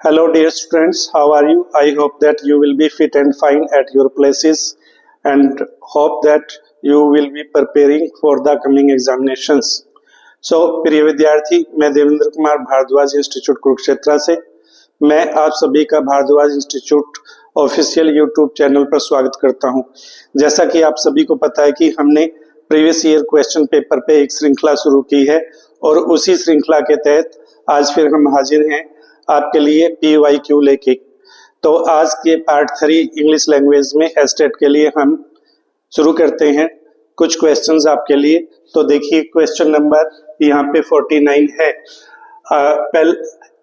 Hello, dear students. How are you? I hope that you will be fit and fine at your places and hope that you will be preparing for the coming examinations. So, प्रिय विद्यार्थी, मैं Devendra Kumar Bhardwaj institute Kurukshetra से मैं आप सभी का Bhardwaj institute official YouTube channel पर स्वागत करता हूं। जैसा कि आप सभी को पता है कि हमने प्रीवियस ईयर क्वेश्चन पेपर पे एक श्रृंखला शुरू की है और उसी श्रृंखला के तहत आज फिर हम हाजिर हैं आपके लिए PYQ लेके। तो आज के पार्ट 3 इंग्लिश लैंग्वेज में एस्टेट के लिए हम शुरू करते हैं कुछ क्वेश्चंस आपके लिए। तो देखिए क्वेश्चन नंबर यहाँ पे 49 है।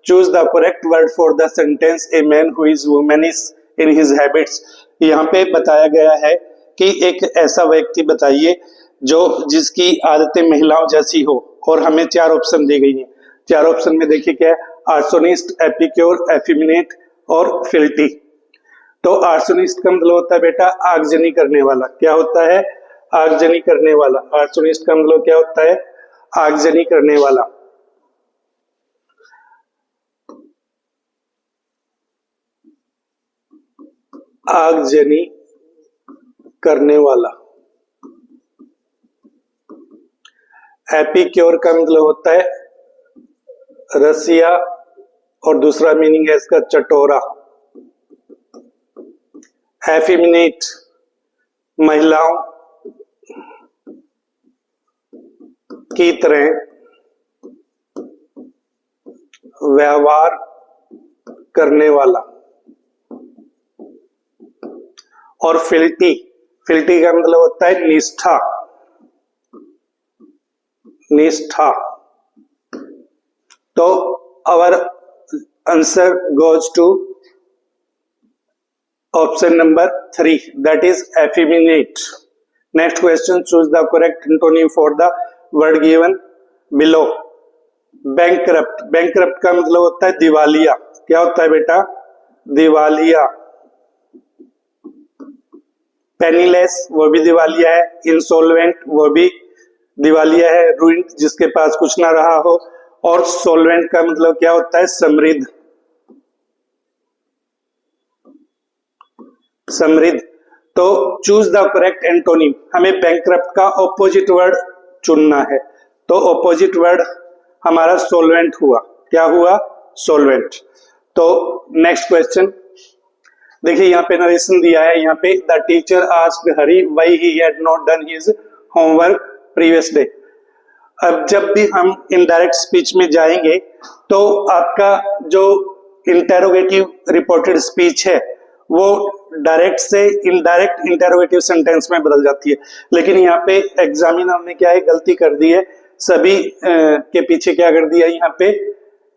Choose the correct word for the sentence a man who is womanish in his habits. यहाँ पे बताया गया है कि एक ऐसा व्यक्ति बताइए जो जिसकी आदतें महिलाओं जैसी हो और हमें 4 ऑप्शन दी गई हैं। 4 ऑप्शन में देखिए क्या है, आर्सोनिस्ट, एपिक्योर, एफिमिनेट और फिल्टी। तो आर्सोनिस्ट का मतलब होता है बेटा आगजनी करने वाला। क्या होता है? आगजनी करने वाला। आर्सोनिस्ट का मतलब क्या होता है? आगजनी करने वाला। आगजनी करने वाला। एपिक्योर का मतलब होता है रसिया और दूसरा मीनिंग है इसका चटोरा। एफिमिनेट महिलाओं की तरह व्यवहार करने वाला। और फिल्टी, फिल्टी का मतलब होता है निष्ठा। निष्ठा। तो our answer goes to option number 3, that is effeminate. Next question, choose the correct antonym for the word given below. Bankrupt. Bankrupt का मतलब होता है दिवालिया। क्या होता है बेटा? दिवालिया। Penniless वो भी दिवालिया है। Insolvent वो भी दिवालिया है। Ruined जिसके पास कुछ ना रहा हो। और सोलवेंट का मतलब क्या होता है? समृद्ध। समृद्ध। तो चूज द करेक्ट एंटोनिम। हमें बैंकरप्ट का ऑपोजिट वर्ड चुनना है। तो ऑपोजिट वर्ड हमारा सोलवेंट हुआ। क्या हुआ? सोलवेंट। तो नेक्स्ट क्वेश्चन देखिए, यहाँ पे नरेशन दिया है। यहाँ पे the teacher asked Hari why he had not done his homework previous day. अब जब भी हम इनडायरेक्ट स्पीच में जाएंगे तो आपका जो इंटेरोगेटिव रिपोर्टेड स्पीच है वो डायरेक्ट से इनडायरेक्ट इंटेरोगेटिव सेंटेंस में बदल जाती है। लेकिन यहाँ पे एग्जामिनर ने क्या है, गलती कर दी है। सभी के पीछे क्या कर दिया, यहाँ पे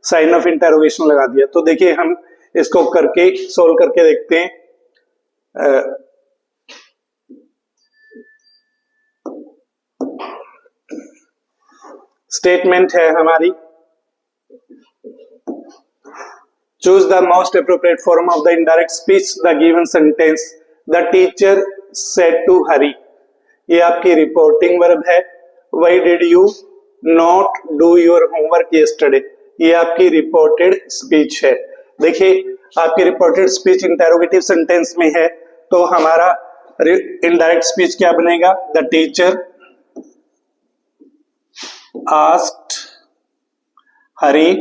साइन ऑफ इंटेरोगेशन लगा दिया। तो देखिए हम इसको करके सोल्व करके देखते हैं। स्टेटमेंट है हमारी, choose the most appropriate form of the indirect speech the given sentence the teacher said to Hari. ये आपकी रिपोर्टिंग वर्ब है। Why did you not do your homework yesterday. ये आपकी रिपोर्टेड स्पीच है। देखिए आपकी रिपोर्टेड स्पीच इंटेरोगेटिव सेंटेंस में है तो हमारा इनडायरेक्ट स्पीच क्या बनेगा? द टीचर आस्क्ड हरी।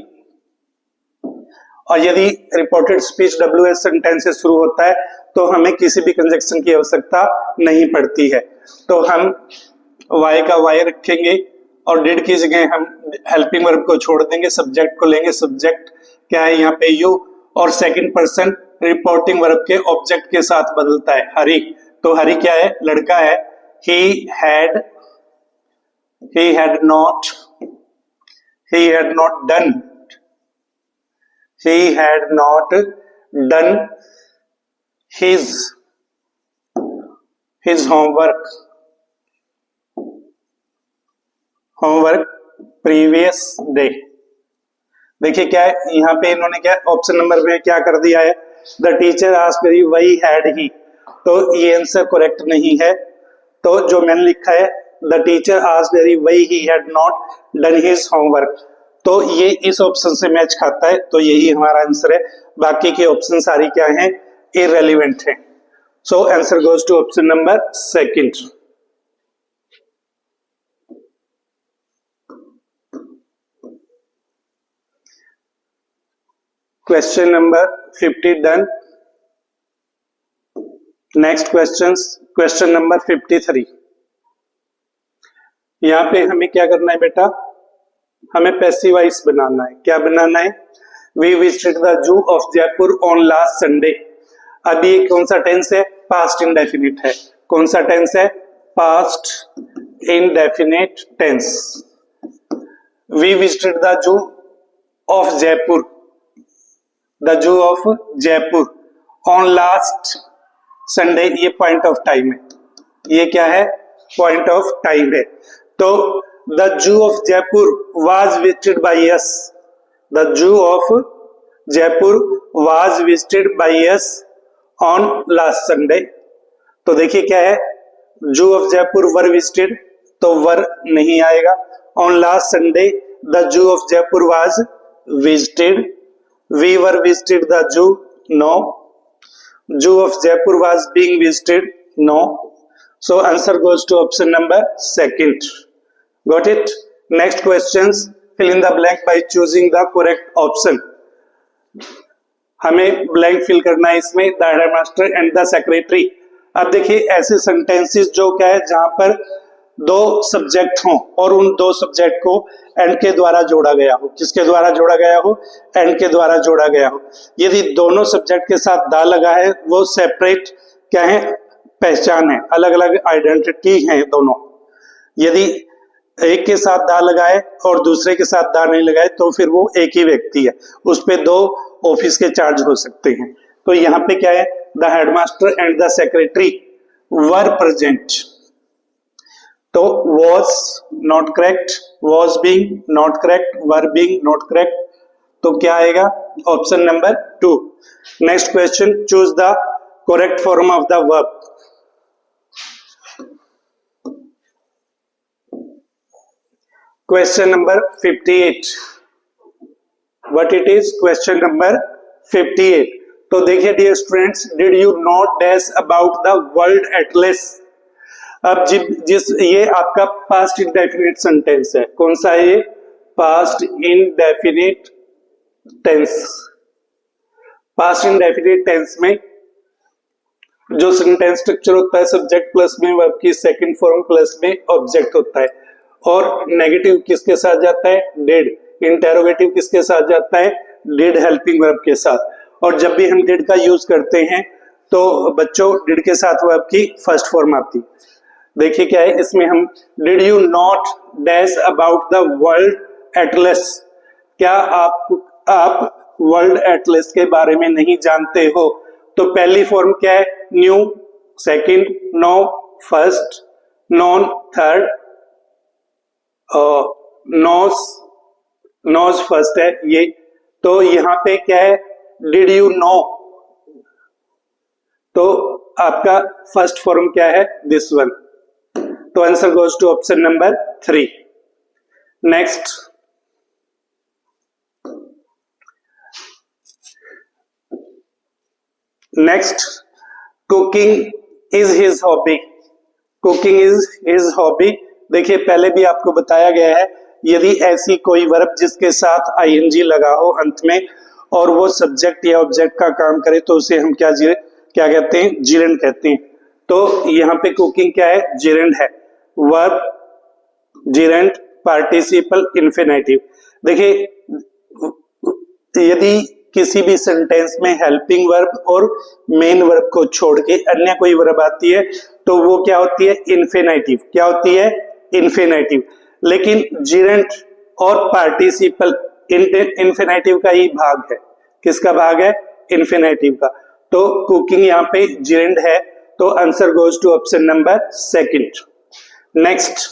और यदि रिपोर्टेड स्पीच WH सेंटेंस से शुरू होता है तो हमें किसी भी कंजक्शन की आवश्यकता नहीं पड़ती है। तो हम वाई का वाई रखेंगे और डिड की जगह हम हेल्पिंग वर्ब को छोड़ देंगे, सब्जेक्ट को लेंगे। सब्जेक्ट क्या है यहाँ पे? यू। और सेकंड पर्सन रिपोर्टिंग वर्ब के ऑब्जेक्ट के साथ बदलता है, हरी। तो हरी क्या है? लड़का है। he had not done his homework previous day। देखिए क्या है यहाँ पे, इन्होंने क्या ऑप्शन नंबर में क्या कर दिया है? The teacher asked Hari why had he. तो ये आंसर करेक्ट नहीं है। तो जो मैंने लिखा है the teacher asked Hari why he had not done his homework, तो ये इस ऑप्शन से मैच खाता है, तो यही हमारा आंसर है। बाकी के ऑप्शन सारी क्या हैं, इररेलेवेंट है। So answer goes to option number second. Question number 50 done. Next question number 53। यहां पे हमें क्या करना है बेटा, हमें पैसिव वॉइस बनाना है। क्या बनाना है, we visited the zoo of Jaipur on last Sunday. अब ये कौन सा टेंस है, पास्ट इंडेफिनिट है। कौन सा टेंस है, past indefinite tense. We visited the zoo of Jaipur, the zoo of Jaipur on last Sunday, ये पॉइंट ऑफ टाइम है। ये क्या है, पॉइंट ऑफ टाइम है। तो the zoo of Jaipur was visited by us, the zoo of Jaipur was visited by us on last Sunday. तो देखिए क्या है, जू ऑफ जयपुर वर विजिटेड, तो वर नहीं आएगा। On last Sunday the zoo of Jaipur was visited, we were visited the zoo, no. Zoo of Jaipur was being visited, no. So answer goes to option number second. Got it? Next questions, fill in the blank by choosing the correct option. हमें blank fill करना है इसमें, the headmaster and the secretary. अब देखिए ऐसे sentences जो क्या है, जहां पर दो सब्जेक्ट हों और उन दो सब्जेक्ट को एंड के द्वारा जोड़ा गया हो। किसके द्वारा जोड़ा गया हो, एंड के द्वारा जोड़ा गया हो। यदि दोनों सब्जेक्ट के साथ दा लगा है, वो सेपरेट क्या है, पहचान है, अलग अलग आइडेंटिटी है दोनों। यदि एक के साथ दा लगाए और दूसरे के साथ दा नहीं लगाए, तो फिर वो एक ही व्यक्ति है, उस पे दो ऑफिस के चार्ज हो सकते हैं। तो यहाँ पे क्या है, the headmaster and the secretary were present. तो was not correct, was being not correct, were being not correct, तो क्या आएगा, option number 2। Next question, choose the correct form of the verb. Question number 58, what it is, question number 58। तो देखिए dear students, did you not dash about the world atlas. अब ये आपका past indefinite sentence है। कौन सा है ये, past indefinite tense. Past indefinite tense में जो सेंटेंस स्ट्रक्चर होता है, सब्जेक्ट प्लस में वर्ब की सेकंड फॉर्म प्लस में ऑब्जेक्ट होता है। और नेगेटिव किसके साथ जाता है, डिड। इंटेरोगेटिव किसके साथ जाता है, डिड हेल्पिंग वर्ब के साथ। और जब भी हम डिड का यूज करते हैं तो बच्चों डिड के साथ वर्ब की फर्स्ट फॉर्म आती है। देखिए क्या है इसमें, हम did you not dash about the world Atlas. क्या आप वर्ल्ड एटलस के बारे में नहीं जानते हो। तो पहली फॉर्म क्या है, knew, second know, first known, third knows first है ये। तो यहां पे क्या है, डिड यू नो, तो आपका फर्स्ट फॉर्म क्या है, दिस वन। तो answer goes to option number 3। Next, cooking is his hobby. Cooking is his hobby. देखिए पहले भी आपको बताया गया है, यदि ऐसी कोई वर्ब जिसके साथ आईएनजी लगा हो अंत में और वो सब्जेक्ट या ऑब्जेक्ट का काम करे, तो उसे हम क्या कहते हैं, जिरेंड कहते हैं। तो यहाँ पे कुकिंग क्या है, जिरेंड है। Verb gerund, participle infinitive. देखिए यदि किसी भी सेंटेंस में हेल्पिंग वर्ब और मेन वर्ब को छोड़ के अन्य कोई वर्ब आती है, तो वो क्या होती है, इंफिनिटिव। क्या होती है, इंफिनिटिव। लेकिन जिरेंड और पार्टिसिपल इंफिनिटिव का ही भाग है। किसका भाग है, इंफिनिटिव का। तो कुकिंग यहाँ पे जिरेंड है, तो answer goes to option number 2। Next,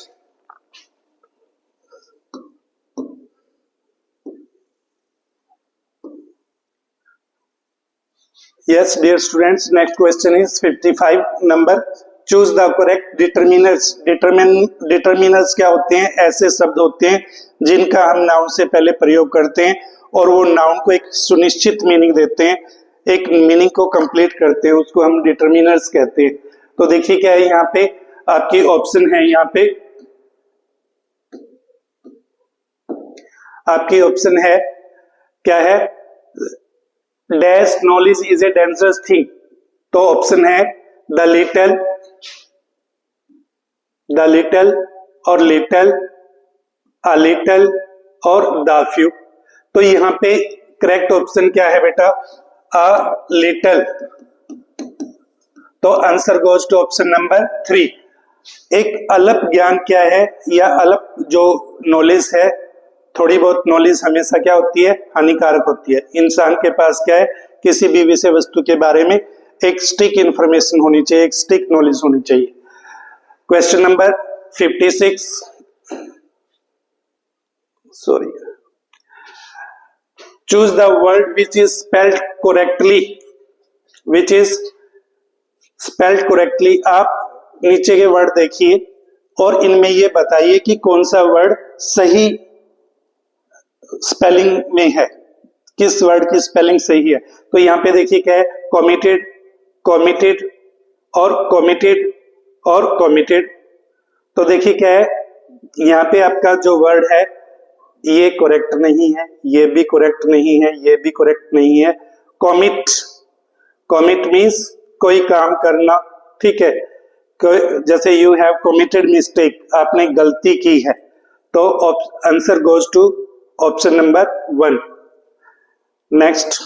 yes dear students, next question is 55 number, choose the correct determiners. Determiners क्या होते हैं? ऐसे शब्द होते हैं जिनका हम नाउन से पहले प्रयोग करते हैं और वो नाउन को एक सुनिश्चित मीनिंग देते हैं, एक मीनिंग को कंप्लीट करते हैं, उसको हम डिटर्मिनर्स कहते हैं। तो देखिए क्या है यहाँ पे आपकी ऑप्शन है, यहाँ पे आपकी ऑप्शन है क्या है? Dash knowledge is a dangerous thing. तो ऑप्शन है द लिटल और लिटल, अ लिटल और द फ्यू। तो यहाँ पे करेक्ट ऑप्शन क्या है बेटा? A little. तो answer goes to option number 3। एक अलग ज्ञान क्या है या अलग जो नॉलेज है, थोड़ी बहुत नॉलेज हमेशा क्या होती है? हानिकारक होती है। इंसान के पास क्या है? किसी भी विषय वस्तु के बारे में एक स्टिक इंफॉर्मेशन होनी चाहिए, एक स्टिक नॉलेज होनी चाहिए। Question number 56, sorry, choose the word which is spelled correctly. Which is spelled correctly. आप नीचे के वर्ड देखिए और इनमें ये बताइए कि कौन सा वर्ड सही स्पेलिंग में है, किस वर्ड की स्पेलिंग सही है। तो यहाँ पे देखिए क्या है? कमिटेड, कमिटेड और कमिटेड और कमिटेड। तो देखिए क्या है यहाँ पे आपका जो वर्ड है ये करेक्ट नहीं है, ये भी करेक्ट नहीं है, ये भी करेक्ट नहीं है। कमिट, कमिट मीन्स कोई काम करना, ठीक है। जैसे यू हैव कमिटेड मिस्टेक, आपने गलती की है। तो answer goes to option number 1। Next,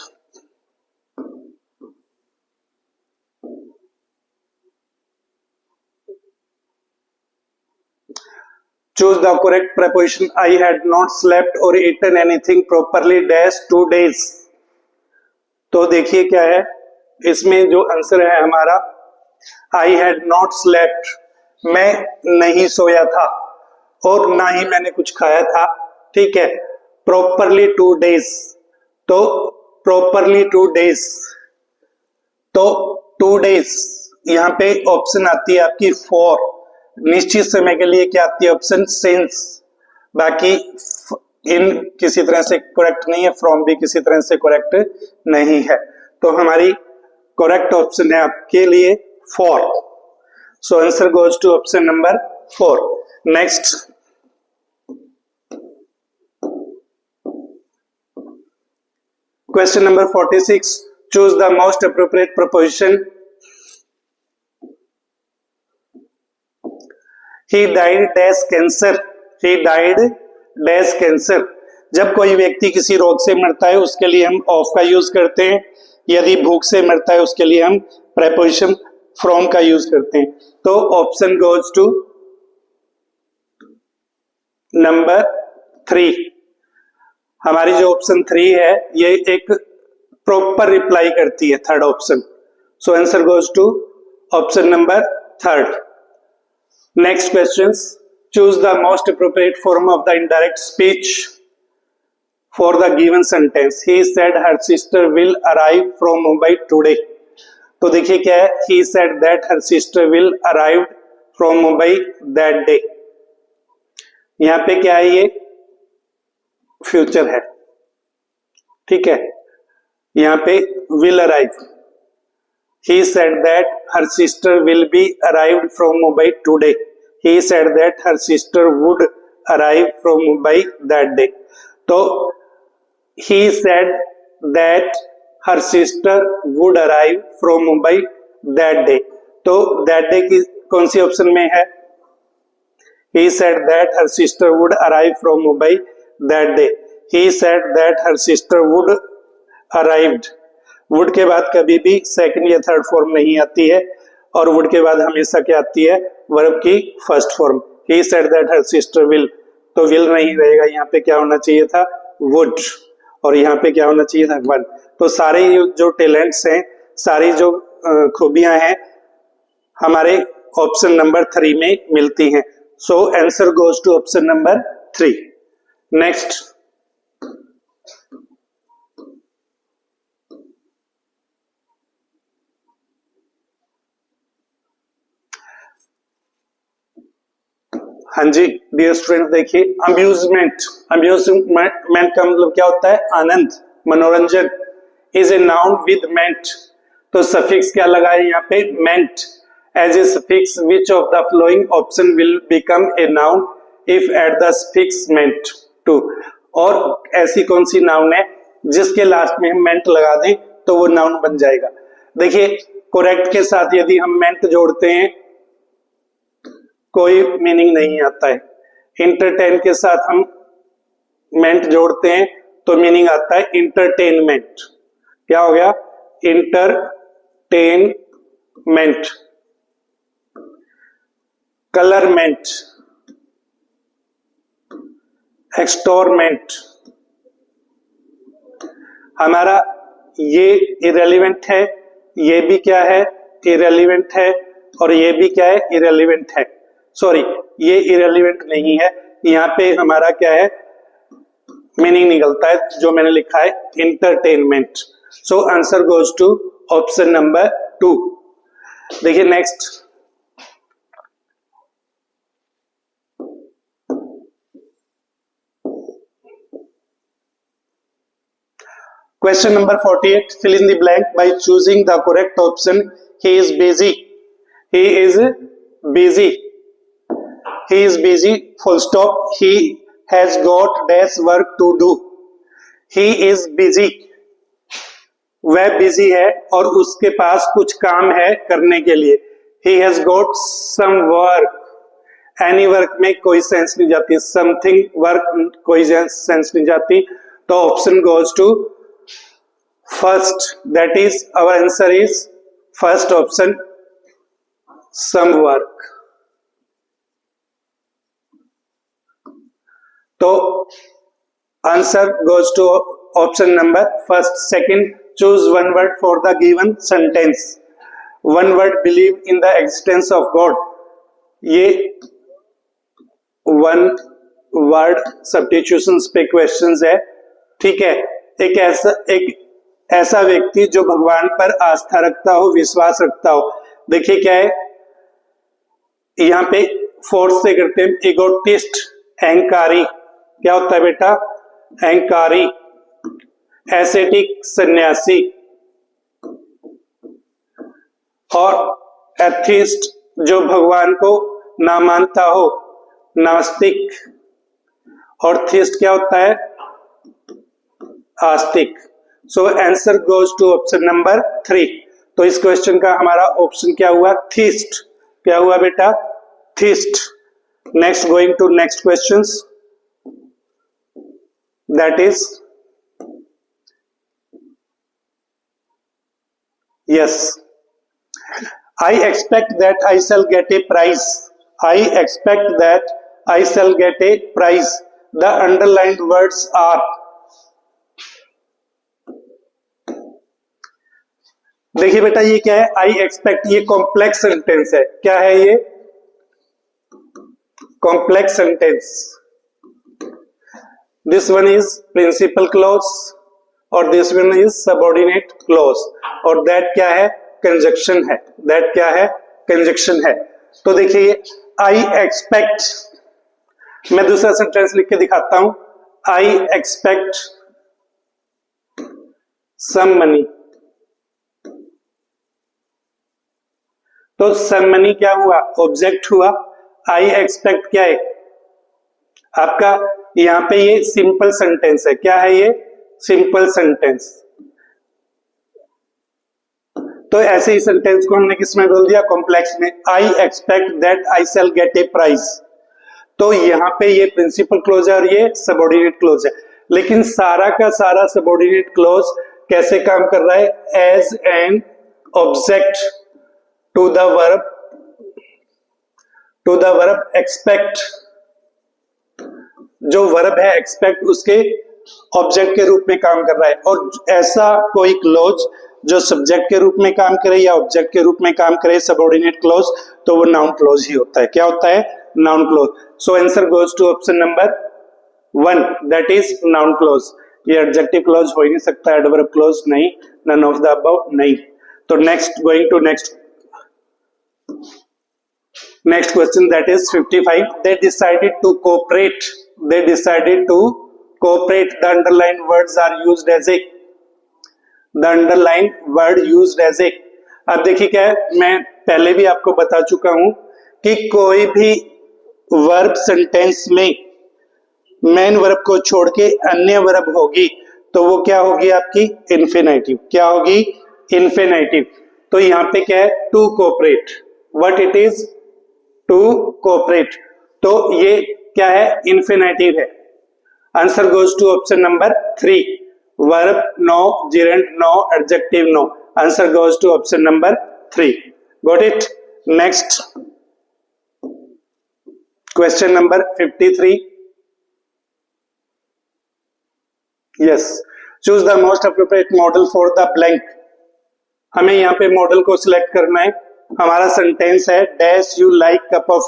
choose the correct preposition. I had not slept or eaten anything properly dash 2 days। तो देखिए क्या है इसमें जो आंसर है हमारा, I had not slept, मैं नहीं सोया था और ना ही मैंने कुछ खाया था, ठीक है। properly 2 days, तो properly 2 days, तो 2 days यहाँ पे ऑप्शन आती है आपकी 4। निश्चित समय के लिए क्या आती है? Option since. बाकी इन किसी तरह से करेक्ट नहीं है, फ्रॉम भी किसी तरह से करेक्ट नहीं है। तो हमारी करेक्ट ऑप्शन है आपके लिए 4। So answer goes to option number 4। Next, question number 46, choose the most appropriate preposition. He died dash cancer, he died dash cancer। जब कोई व्यक्ति किसी रोग से मरता है उसके लिए हम ऑफ का यूज करते हैं, यदि भूख से मरता है उसके लिए हम प्रेपोजिशन फ्रॉम का यूज करते हैं। तो ऑप्शन गोज टू नंबर 3। हमारी जो ऑप्शन 3 है ये एक प्रॉपर रिप्लाई करती है, third option. So answer goes to option number 3। Next questions. Choose the most appropriate form of the indirect speech for the given sentence. He said her sister will arrive from Mumbai today. तो देखिए क्या है? He said that her sister will arrive from Mumbai that day। यहाँ पे क्या है? ये future है, ठीक है। यहाँ पे will arrive। He said that her sister will be arrived from Mumbai today। He said that her sister would arrive from Mumbai that day। तो he said that her sister would arrive from Mumbai that day। तो that day की कौन C option में है? He said that her sister would arrive from Mumbai that day। He said that her sister would arrived। Would के बाद कभी भी second या थर्ड फॉर्म नहीं आती है और वुड के बाद हमेशा क्या आती है? वर्ब की first form. He said that her sister will, तो विल नहीं रहेगा, यहाँ पे क्या होना चाहिए था? वुड। और यहाँ पे क्या होना चाहिए था? वन। तो सारे जो टैलेंट्स हैं, सारी जो खूबियां हैं हमारे ऑप्शन नंबर 3 में मिलती हैं। So answer goes to option number 3। Next, हाँ जी डियर स्टूडेंट, देखिए अम्यूजमेंट, अम्यूजमेंट का मतलब क्या होता है? आनंद, मनोरंजन। Is a noun with ment, तो सफिक्स क्या लगा है यहाँ पे? Ment. As a suffix which of the following option will become a noun if at the suffix ment to. और ऐसी कौन सी नाउन है जिसके लास्ट में हम मेंट लगा दें तो वो नाउन बन जाएगा? देखिए करेक्ट के साथ यदि हम मेंट जोड़ते हैं कोई मीनिंग नहीं आता है। इंटरटेन के साथ हम मेंट जोड़ते हैं तो मीनिंग आता है इंटरटेनमेंट। क्या हो गया? इंटरटेनमेंट। कलरमेंट, एक्सटोरमेंट। हमारा ये इरेलीवेंट है, ये भी क्या है? इरेलीवेंट है, और ये भी क्या है? इरेलीवेंट है। सॉरी, ये इरेलीवेंट नहीं है, यहाँ पे हमारा क्या है? मीनिंग निकलता है जो मैंने लिखा है entertainment. So answer goes to option number 2। देखिए next, question number 48, fill in the blank by choosing the correct option. He is busy, he is busy, he is busy, full stop. He has got dash work to do, he is busy। वह busy है और उसके पास कुछ काम है करने के लिए। he has got some work, any work में कोई सेंस नहीं जाती, समथिंग वर्क कोई सेंस नहीं जाती, तो option goes to first, that is our answer is first option, some work. तो answer goes to option number first. Second, choose one word for the given sentence. One word, believe in the existence of God. ये one word substitutions पे questions है, ठीक है। एक ऐसा व्यक्ति जो भगवान पर आस्था रखता हो, विश्वास रखता हो। देखिए क्या है यहाँ पे, फोर्स से करते हैं, इगोटिस्ट, अहंकारी। क्या होता है बेटा? अहंकारी। एसेटिक, सन्यासी। और एथिस्ट, जो भगवान को ना मानता हो, नास्तिक। और थिस्ट क्या होता है? आस्तिक। So answer goes to option number 3। तो इस क्वेश्चन का हमारा ऑप्शन क्या हुआ? थिस्ट। क्या हुआ बेटा? Theist. Next, going to next questions, that is yes, I expect that I shall get a prize. I expect that I shall get a prize. The underlined words are, देखिए बेटा ये क्या है? I expect, ये complex sentence है। क्या है ये? Complex sentence. This one is principal clause और this one is subordinate clause, और दैट क्या है? कंजक्शन है। दैट क्या है? कंजक्शन है। तो देखिए आई एक्सपेक्ट, मैं दूसरा सेंटेंस लिख के दिखाता हूं। I expect some money. तो सम मनी क्या हुआ? ऑब्जेक्ट हुआ। आई एक्सपेक्ट क्या है आपका? यहां पे ये सिंपल सेंटेंस है। क्या है ये? Simple sentence. तो ऐसे ही सेंटेंस को हमने किसमें बोल दिया? कॉम्प्लेक्स में। I expect that I shall get a prize. तो यहाँ पे ये प्रिंसिपल क्लोज है और ये सबऑर्डिनेट क्लोज है, लेकिन सारा का सारा सबऑर्डिनेट क्लोज कैसे काम कर रहा है? As an object to the verb expect. जो वर्ब है एक्सपेक्ट, उसके ऑब्जेक्ट के रूप में काम कर रहा है। और ऐसा कोई क्लोज जो सब्जेक्ट के रूप में काम करे या ऑब्जेक्ट के रूप में काम करे, सबऑर्डिनेट क्लोज, तो वो नाउन क्लोज ही होता है। क्या होता है? Noun clause. So answer goes to option number 1, that is noun clause. ये एडजेक्टिव क्लोज हो ही नहीं सकता, एडवर्ब क्लोज नहीं, नन ऑफ द अबव नहीं। तो next, going to next, Next question, that is 55. They decided to cooperate. They decided to cooperate. The underlined words are used as a. The underlined word used as a. अब देखिए क्या है, मैं पहले भी आपको बता चुका हूं कि कोई भी वर्ब सेंटेंस में मेन वर्ब को छोड़ के अन्य वर्ब होगी तो वो क्या होगी आपकी इन्फिनेटिव. क्या होगी इन्फिनेटिव. तो यहाँ पे क्या है to cooperate. What it is to cooperate. तो ये क्या है इन्फिनेटिव है. Answer goes to option number 3. Verb no, gerund no, adjective no. Answer goes to option number 3. Got it. Next question number 53. Yes, choose the most appropriate modal for the blank. हमें यहाँ पे model को select करना है. हमारा sentence है dash you like cup of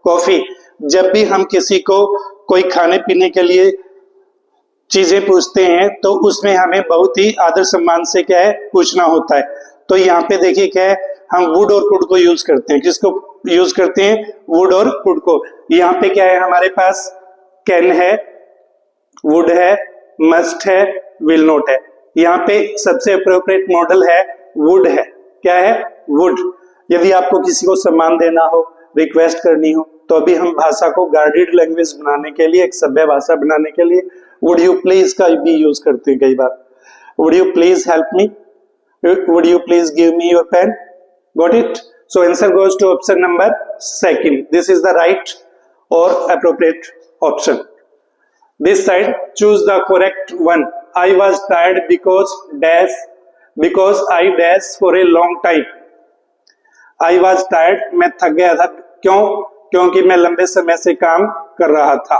coffee. जब भी हम किसी को कोई खाने पीने के लिए चीजें पूछते हैं तो उसमें हमें बहुत ही आदर सम्मान से क्या है पूछना होता है. तो यहाँ पे देखिए क्या है, हम वुड और कुड को यूज करते हैं. किसको यूज करते हैं? वुड और कुड को. यहाँ पे क्या है हमारे पास कैन है, वुड है, मस्ट है, विल नॉट है. यहाँ पे सबसे अप्रोप्रिएट मॉडल है वुड है. क्या है? वुड. यदि आपको किसी को सम्मान देना हो, रिक्वेस्ट करनी हो, तो अभी हम भाषा को गार्डेड लैंग्वेज बनाने के लिए, एक सभ्य भाषा बनाने के लिए वुड यू प्लीज का भी यूज करते हैं कई बार. Would you please help me, would you please give me your pen. Got it. So answer goes to option number 2. This is the right और appropriate option. This side, choose the correct one. I was tired because I dash for a long time. I was tired, मैं थक गया था. क्यों? क्योंकि मैं लंबे समय से काम कर रहा था.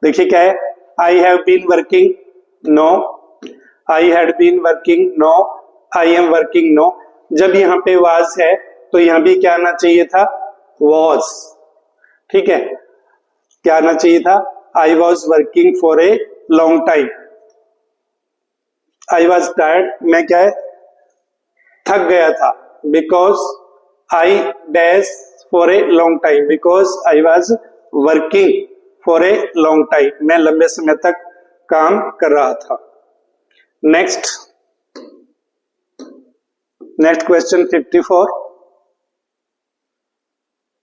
देखिए क्या है, I have been working, no. I had been working, no. I am working, no. जब यहाँ पे was है तो यहाँ भी क्या आना चाहिए था? was. ठीक है, क्या आना चाहिए था? I was working for a long time. I was tired, मैं क्या है थक गया था. Because I dash for a long time. Because I was working for a long time. मैं लंबे समय तक काम कर रहा था. Next question 54.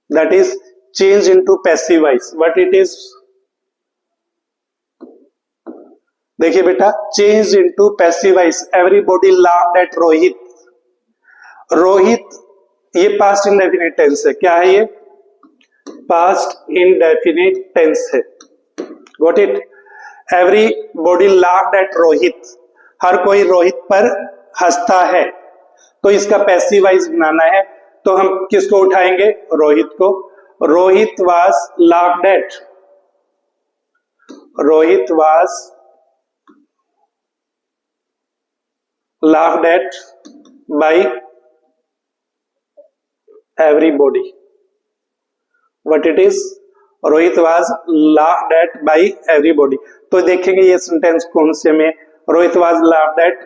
That is change into passive voice. What it is? देखिए बेटा, change into passive voice. Everybody laughed at Rohit. Rohit ये पास्ट इंडेफिनिट टेंस है. क्या है ये? पास्ट इंडेफिनिट टेंस है. Got it. Everybody laughed at Rohit. हर कोई रोहित पर हंसता है. तो इसका पैसिव वॉइस बनाना है तो हम किसको उठाएंगे? रोहित को. Rohit was laughed at. Rohit was laughed at by everybody. What it is? Rohit was laughed at by everybody. तो देखेंगे ये सेंटेंस कौन से में. Rohit was laughed at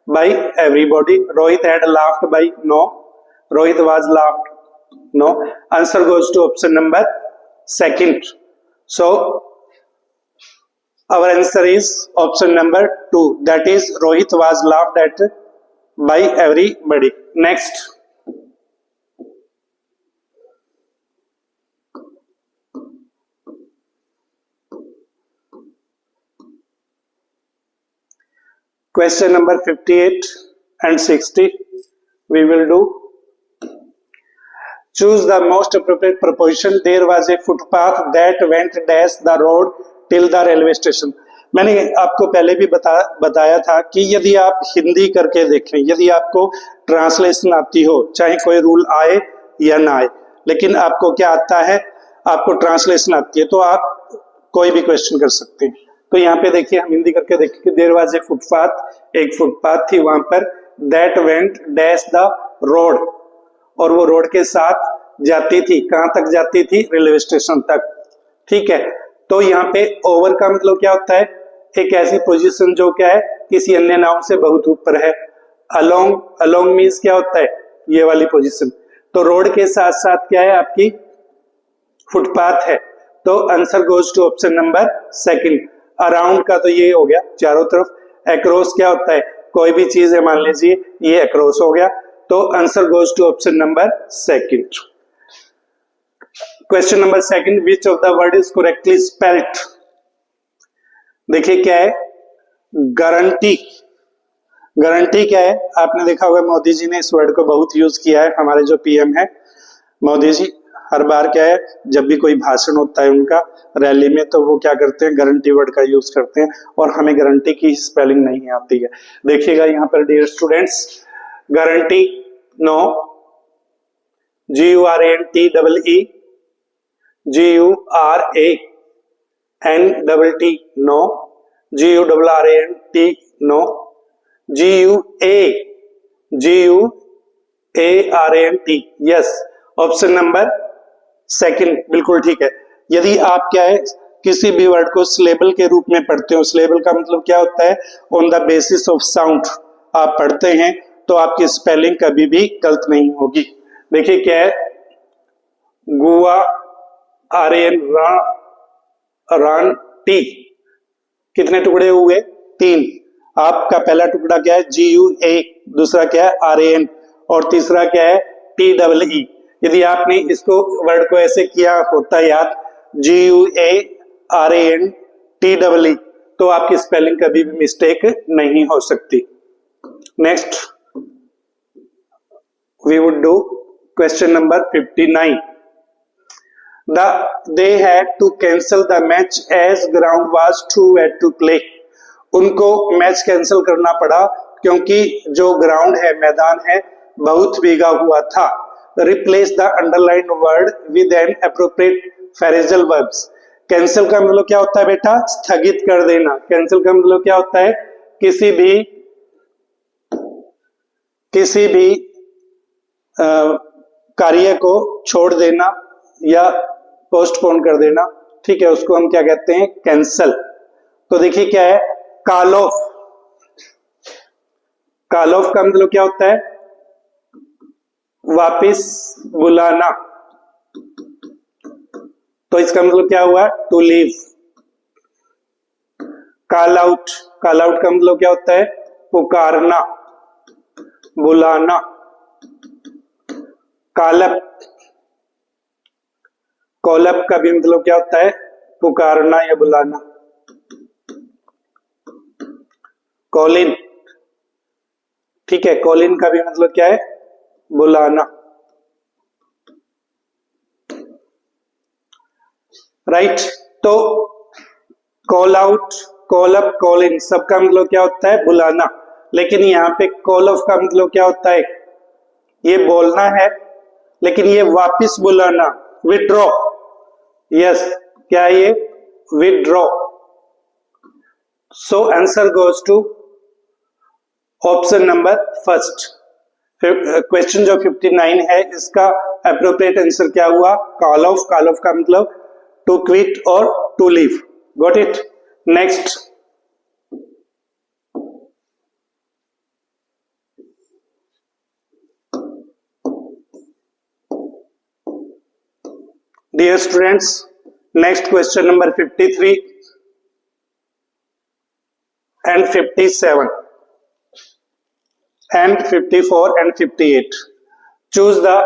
by everybody. Rohit had laughed by, no. Rohit was laughed, no. Answer goes to option number 2. So our answer is option number 2. That is Rohit was laughed at by everybody. Next. Question number 58 and 60 we will do. Choose the most appropriate proposition. There was a footpath that went dash the road till the railway station. मैंने आपको पहले भी बताया था कि यदि आप हिंदी करके देखें, यदि आपको ट्रांसलेशन आती हो, चाहे कोई रूल आए या ना आए, लेकिन आपको क्या आता है? आपको ट्रांसलेशन आती है, तो आप कोई भी क्वेश्चन कर सकते हैं. तो यहाँ पे देखिए, हम हिंदी करके देखिए. There was a footpath. एक फुटपाथ थी वहां पर. That went dash the road. और वो रोड के साथ जाती थी. कहां तक जाती थी? रेलवे स्टेशन तक. ठीक है. तो यहाँ पे ओवर का मतलब क्या होता है? एक ऐसी पोजीशन जो क्या है किसी अन्य नाउन से बहुत ऊपर है. अलोंग, अलोंग मीन्स क्या होता है? ये वाली पोजीशन. तो रोड के साथ साथ क्या है आपकी फुटपाथ है, तो answer goes to option number second. Around का तो ये हो गया चारों तरफ, अक्रॉस क्या होता है, कोई भी चीज है, मान लीजिए ये अक्रॉस हो गया, तो answer goes to option number second. Question number second, which of the word is correctly spelled. देखिए क्या है, गारंटी। गारंटी क्या है, आपने देखा होगा मोदी जी ने इस वर्ड को बहुत यूज किया है, हमारे जो पीएम है मोदी जी, हर बार क्या है जब भी कोई भाषण होता है उनका रैली में, तो वो क्या करते हैं, गारंटी वर्ड का यूज करते हैं, और हमें गारंटी की स्पेलिंग नहीं आती है। देखिएगा यहाँ पर dear students, guarantee no, GURANTEE, GURANT no, GURRANT no, GUARANT yes. Option number second बिल्कुल ठीक है। यदि आप क्या है किसी भी वर्ड को सिलेबल के रूप में पढ़ते हो, सिलेबल का मतलब क्या होता है, on the basis of sound आप पढ़ते हैं, तो आपकी स्पेलिंग कभी भी गलत नहीं होगी। देखिए क्या है, गुआ आर्यन रान टी, कितने टुकड़े हुए, 3। आपका पहला टुकड़ा क्या है, GUA, दूसरा क्या है RAN, और तीसरा क्या है TEE। यदि आपने इसको वर्ड को ऐसे किया होता याद, GUARANTEE, तो आपकी स्पेलिंग कभी भी मिस्टेक नहीं हो सकती। Next we would do question number 59। They had to cancel the match as ground was too wet to play. उनको मैच कैंसिल करना पड़ा क्योंकि जो ग्राउंड है, मैदान है, बहुत भीगा हुआ था। Replace the underlined word with an appropriate phrasal verbs. Cancel का मतलब क्या होता है बेटा, स्थगित कर देना। कैंसिल का मतलब क्या होता है, किसी भी कार्य को छोड़ देना या पोस्टपोन कर देना, ठीक है, उसको हम क्या कहते हैं, कैंसल। तो देखिए क्या है, कॉल ऑफ। कॉल ऑफ का मतलब क्या होता है, वापिस बुलाना, तो इसका मतलब क्या हुआ, to leave. Call out, call out का मतलब क्या होता है, पुकारना, बुलाना। कॉल अप, कॉल अप का भी मतलब क्या होता है, पुकारना या बुलाना। कॉल इन, ठीक है, कॉल इन का भी मतलब क्या है, बुलाना। राइट, तो call out, call up, call in सबका मतलब क्या होता है, बुलाना। लेकिन यहाँ पे कॉल ऑफ का मतलब क्या होता है, ये बोलना है, लेकिन ये वापिस बुलाना, विड्रॉ। यस, क्या है ये, withdraw. So answer goes to option number first. Question जो 59 है, इसका एप्रोप्रिएट आंसर क्या हुआ, कॉल ऑफ। कॉल ऑफ का मतलब टू क्विट और to leave. Got it. Next, dear students, next question number 53 and 57 and 54 and 58. Choose the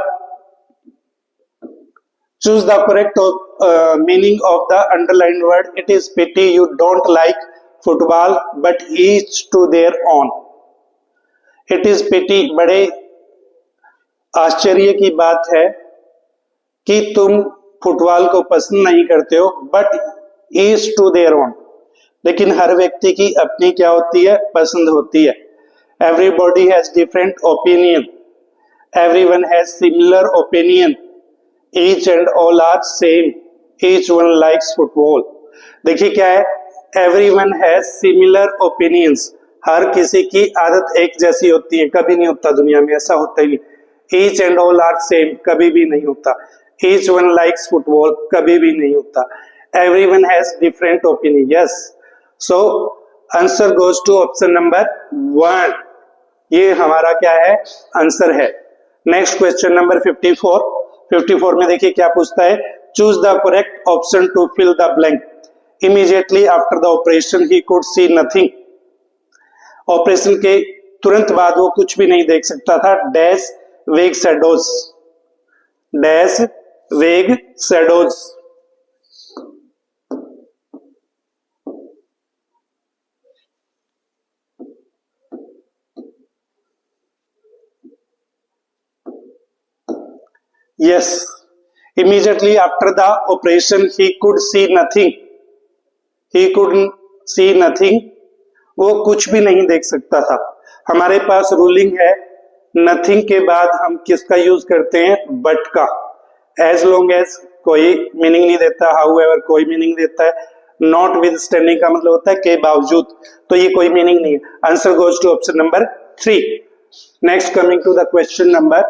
correct meaning of the underlined word. It is pity you don't like football, but each to their own. It is pity, बड़े आश्चर्य की बात है कि तुम football को पसंद नहीं करते हो, but each to their own, लेकिन हर व्यक्ति की अपनी क्या होती है, पसंद होती है। Everybody has different opinion, everyone has similar opinion, each and all are same, each one likes football. देखिए क्या है, एवरीवन हैज सिमिलर ओपिनियंस, हर किसी की आदत एक जैसी होती है, कभी नहीं होता दुनिया में, ऐसा होता ही नहीं। Each and all are same, कभी भी नहीं होता। ईच वन लाइक्स फुटबॉल, कभी भी नहीं होता। Everyone has different opinion, yes. So answer goes to option number 1। ये हमारा क्या है, आंसर है। नेक्स्ट क्वेश्चन नंबर 54 में देखिए क्या पूछता है, choose the correct option to fill the blank. Immediately after the operation he could see nothing. Operation के तुरंत बाद वो कुछ भी नहीं देख सकता था। डैश वेग शैडोज, डैश वेग shadows. Yes, immediately after the operation he could see nothing. He couldn't see nothing. वो कुछ भी नहीं देख सकता था। हमारे पास रूलिंग है नथिंग के बाद हम किसका यूज करते हैं, बट का। एज लॉन्ग एज कोई मीनिंग नहीं देता, हाउएवर कोई मीनिंग देता है, नॉट विद स्टैंडिंग का मतलब होता है के बावजूद, तो ये कोई मीनिंग नहीं है। Answer goes to option number 3। Next coming to the question number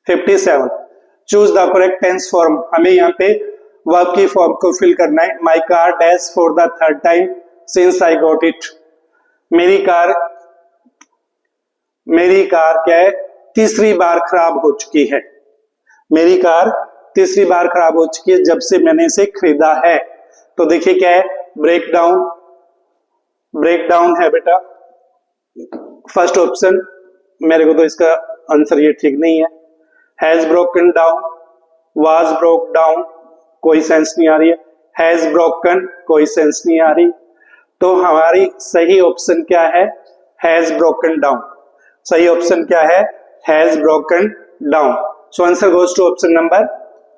57। Choose the correct tense form. हमें यहाँ पे वर्ब की फॉर्म को फिल करना है। My car dash for the third time since I got it. मेरी कार क्या है, तीसरी बार खराब हो चुकी है। मेरी कार तीसरी बार खराब हो चुकी है जब से मैंने इसे खरीदा है। तो देखिए क्या है, ब्रेक डाउन है बेटा फर्स्ट ऑप्शन। मेरे को तो इसका आंसर ये ठीक नहीं है। Has broken down, was broke down, कोई सेंस नहीं आ रही है। हैज ब्रोकन, कोई सेंस नहीं आ रही। तो हमारी सही ऑप्शन क्या है, हैज ब्रोकन डाउन। सही ऑप्शन क्या है, has broken down. So answer goes to option number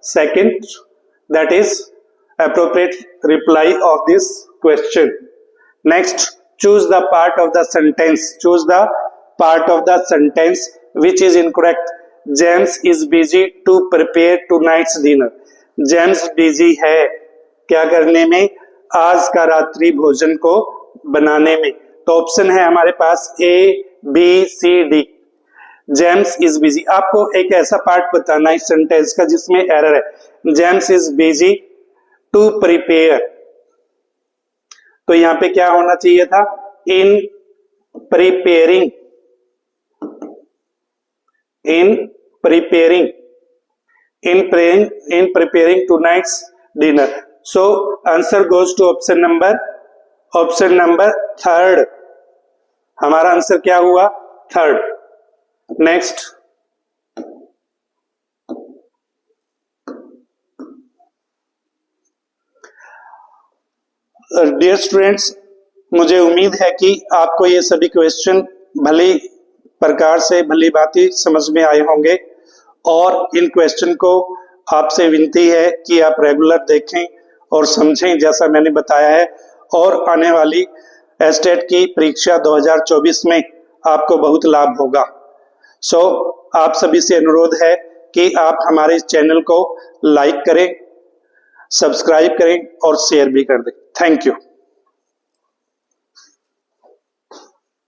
2, that is appropriate reply of this question. Next, choose the part of the sentence. Choose the part of the sentence which is incorrect. James is busy to prepare tonight's dinner. James busy है क्या करने में, आज का रात्रि भोजन को बनाने में। तो ऑप्शन है हमारे पास A, B, C, D। James is busy. आपको एक ऐसा पार्ट बताना है इस सेंटेंस का जिसमें एरर है। James is busy to prepare, तो यहां पे क्या होना चाहिए था, in preparing tonight's dinner. So answer goes to option number 3। हमारा आंसर क्या हुआ, 3rd। नेक्स्ट, डियर स्टूडेंट्स, मुझे उम्मीद है कि आपको ये सभी क्वेश्चन भली प्रकार से भली भांति समझ में आए होंगे, और इन क्वेश्चन को आपसे विनती है कि आप रेगुलर देखें और समझें जैसा मैंने बताया है, और आने वाली एस्टेट की परीक्षा 2024 में आपको बहुत लाभ होगा। सो आप सभी से अनुरोध है कि आप हमारे इस चैनल को लाइक करें, सब्सक्राइब करें और शेयर भी कर दें। Thank you.